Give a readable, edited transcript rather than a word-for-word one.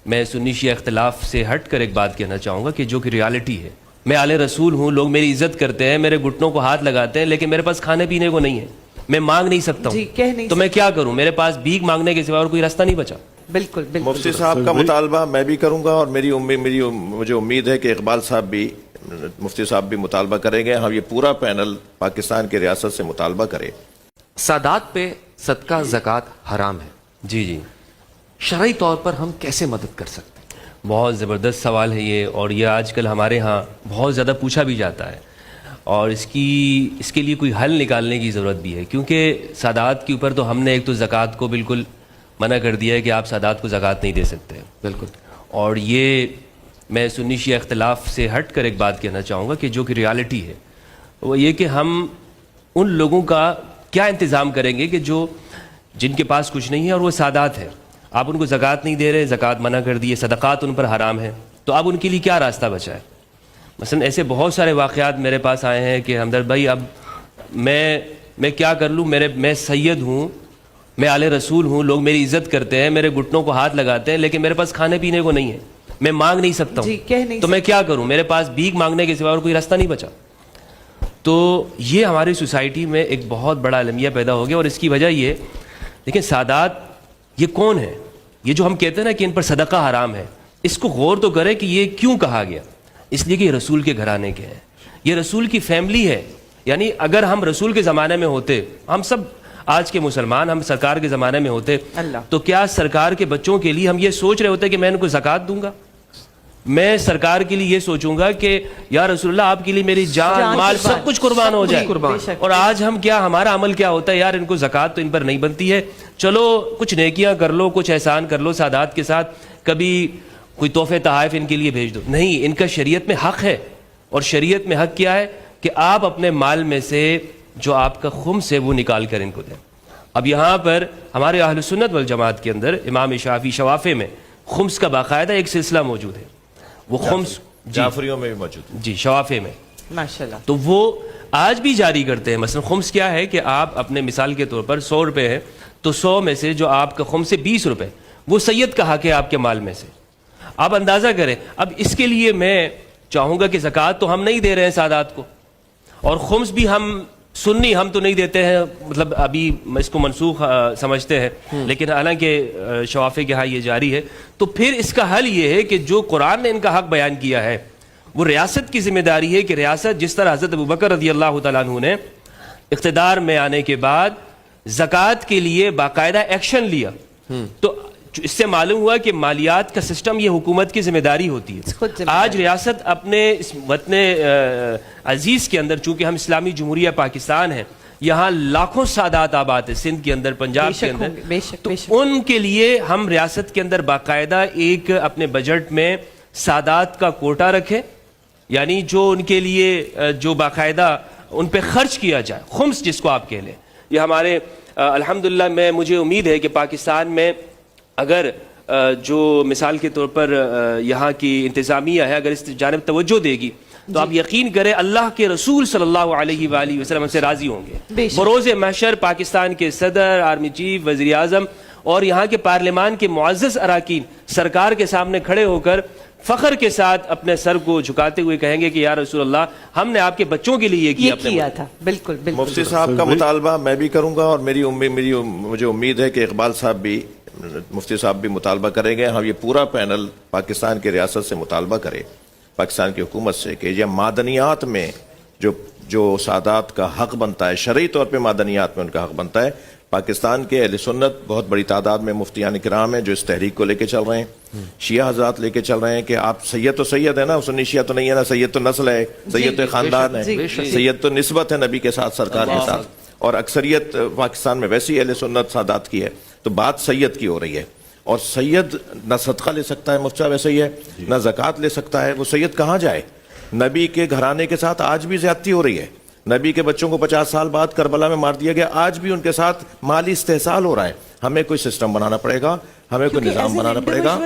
میں سنی شیعہ اختلاف سے ہٹ کر ایک بات کہنا چاہوں گا کہ جو کہ ریالٹی ہے. میں آل رسول ہوں, لوگ میری عزت کرتے ہیں, میرے گھٹنوں کو ہاتھ لگاتے ہیں, لیکن میرے پاس کھانے پینے کو نہیں ہے, میں مانگ نہیں سکتا ہوں, تو میں کیا کروں؟ میرے پاس بھیک مانگنے کے سوا اور کوئی راستہ نہیں بچا. بالکل بالکل. مفتی صاحب کا مطالبہ میں بھی کروں گا, اور مجھے امید ہے کہ اقبال صاحب بھی, مفتی صاحب بھی مطالبہ کریں گے. ہم یہ پورا پینل پاکستان کی ریاست سے مطالبہ کرے. سادات پہ صدقہ زکوٰۃ حرام ہے. جی جی, شرعی طور پر ہم کیسے مدد کر سکتے ہیں؟ بہت زبردست سوال ہے یہ, اور یہ آج کل ہمارے ہاں بہت زیادہ پوچھا بھی جاتا ہے, اور اس کے لیے کوئی حل نکالنے کی ضرورت بھی ہے. کیونکہ سادات کے اوپر تو ہم نے ایک تو زکوٰۃ کو بالکل منع کر دیا ہے کہ آپ سادات کو زکوٰۃ نہیں دے سکتے. بالکل. اور یہ میں سنی شیعہ اختلاف سے ہٹ کر ایک بات کہنا چاہوں گا کہ جو کہ ریالٹی ہے وہ یہ کہ ہم ان لوگوں کا کیا انتظام کریں گے کہ جن کے پاس کچھ نہیں ہے اور وہ سادات ہیں. آپ ان کو زکوٰۃ نہیں دے رہے, زکوٰۃ منع کر دی ہے, صدقات ان پر حرام ہے, تو اب ان کے لیے کیا راستہ بچا ہے؟ مثلا ایسے بہت سارے واقعات میرے پاس آئے ہیں کہ ہمدرد بھائی اب میں کیا کر لوں, میں سید ہوں, میں آل رسول ہوں, لوگ میری عزت کرتے ہیں, میرے گھٹنوں کو ہاتھ لگاتے ہیں, لیکن میرے پاس کھانے پینے کو نہیں ہے, میں مانگ نہیں سکتا ہوں, تو میں کیا کروں؟ میرے پاس بھیک مانگنے کے سوا اور کوئی راستہ نہیں بچا. تو یہ ہماری سوسائٹی میں ایک بہت بڑا المیہ پیدا ہو گیا, اور اس کی وجہ یہ دیکھیں سادات یہ کون ہے؟ یہ جو ہم کہتے ہیں نا کہ ان پر صدقہ حرام ہے, اس کو غور تو کریں کہ یہ کیوں کہا گیا. اس لیے کہ یہ رسول کے گھرانے کے ہیں, یہ رسول کی فیملی ہے. یعنی اگر ہم رسول کے زمانے میں ہوتے, ہم سب آج کے مسلمان ہم سرکار کے زمانے میں ہوتے, تو کیا سرکار کے بچوں کے لیے ہم یہ سوچ رہے ہوتے کہ میں ان کو زکوٰۃ دوں گا؟ میں سرکار کے لیے یہ سوچوں گا کہ یا رسول اللہ آپ کے لیے میری جان مال سب کچھ قربان ہو جائے. اور آج ہمارا عمل کیا ہوتا ہے؟ یار ان کو زکوٰۃ تو ان پر نہیں بنتی ہے, چلو کچھ نیکیاں کر لو, کچھ احسان کر لو سادات کے ساتھ, کبھی کوئی تحفے تحائف ان کے لیے بھیج دو. نہیں, ان کا شریعت میں حق ہے, اور شریعت میں حق کیا ہے کہ آپ اپنے مال میں سے جو آپ کا خمس ہے وہ نکال کر ان کو دیں. اب یہاں پر ہمارے اہل سنت والجماعت کے اندر امام شافعی شوافع میں خمس کا باقاعدہ ایک سلسلہ موجود ہے. وہ خمس جعفریوں میں بھی موجود ہے. جی, شوافع میں ماشاءاللہ. تو وہ آج بھی جاری کرتے ہیں. مثلا خمس کیا ہے کہ آپ اپنے مثال کے طور پر 100 روپے ہے, تو 100 میں سے جو آپ کا خمس ہے 20 روپے, وہ سید کا حق ہے آپ کے مال میں سے. آپ اندازہ کریں. اب اس کے لیے میں چاہوں گا کہ زکوٰۃ تو ہم نہیں دے رہے ہیں سادات کو, اور خمس بھی ہم سنی ہم تو نہیں دیتے ہیں, مطلب ابھی اس کو منسوخ سمجھتے ہیں, لیکن حالانکہ شوافع کے ہاں یہ جاری ہے. تو پھر اس کا حل یہ ہے کہ جو قرآن نے ان کا حق بیان کیا ہے, وہ ریاست کی ذمہ داری ہے کہ ریاست جس طرح حضرت ابوبکر رضی اللہ تعالیٰ عنہ نے اقتدار میں آنے کے بعد زکوٰۃ کے لیے باقاعدہ ایکشن لیا, تو اس سے معلوم ہوا کہ مالیات کا سسٹم یہ حکومت کی ذمہ داری ہوتی ہے. آج ریاست اپنے اس وطن عزیز کے اندر, چونکہ ہم اسلامی جمہوریہ پاکستان ہیں, یہاں لاکھوں سادات آباد ہیں, سندھ کے اندر, پنجاب کے اندر, تو ان کے لیے ہم ریاست کے اندر باقاعدہ ایک اپنے بجٹ میں سادات کا کوٹا رکھیں, یعنی جو ان کے لیے جو باقاعدہ ان پہ خرچ کیا جائے, خمس جس کو آپ کہہ لیں. یہ ہمارے الحمدللہ مجھے امید ہے کہ پاکستان میں اگر جو مثال کے طور پر یہاں کی انتظامیہ ہے, اگر اس جانب توجہ دے گی, تو آپ یقین کریں اللہ کے رسول صلی اللہ علیہ وآلہ وسلم سے راضی ہوں گے. بروز محشر پاکستان کے صدر, آرمی چیف, وزیر اعظم اور یہاں کے پارلیمان کے معزز اراکین سرکار کے سامنے کھڑے ہو کر فخر کے ساتھ اپنے سر کو جھکاتے ہوئے کہیں گے کہ یا رسول اللہ ہم نے آپ کے بچوں کے لیے یہ کیا تھا. بالکل بالکل. مفتی صاحب کا مطالبہ میں بھی کروں گا, اور مجھے امید ہے کہ اقبال صاحب بھی, مفتی صاحب بھی مطالبہ کریں گے. ہم یہ پورا پینل پاکستان کی ریاست سے مطالبہ کرے, پاکستان کی حکومت سے, کہ یہ معدنیات میں جو سادات کا حق بنتا ہے, شرعی طور پہ معدنیات میں ان کا حق بنتا ہے. پاکستان کے اہل سنت بہت بڑی تعداد میں مفتیان کرام ہیں جو اس تحریک کو لے کے چل رہے ہیں, شیعہ حضرات لے کے چل رہے ہیں کہ آپ سید تو سید ہے نا, سنی شیعہ تو نہیں ہے نا, سید تو نسل ہے, سید تو خاندان ہے, سید تو نسبت ہے نبی کے ساتھ, سرکار کے ساتھ, اور اکثریت پاکستان میں ویسی اہل سنت سادات کی ہے. تو بات سید کی ہو رہی ہے, اور سید نہ صدقہ لے سکتا ہے, مفتی صاحب ایسا ہی ہے, نہ زکوٰۃ لے سکتا ہے. وہ سید کہاں جائے؟ نبی کے گھرانے کے ساتھ آج بھی زیادتی ہو رہی ہے. نبی کے بچوں کو 50 سال بعد کربلا میں مار دیا گیا, آج بھی ان کے ساتھ مالی استحصال ہو رہا ہے. ہمیں کوئی سسٹم بنانا پڑے گا, ہمیں کوئی نظام بنانا پڑے گا.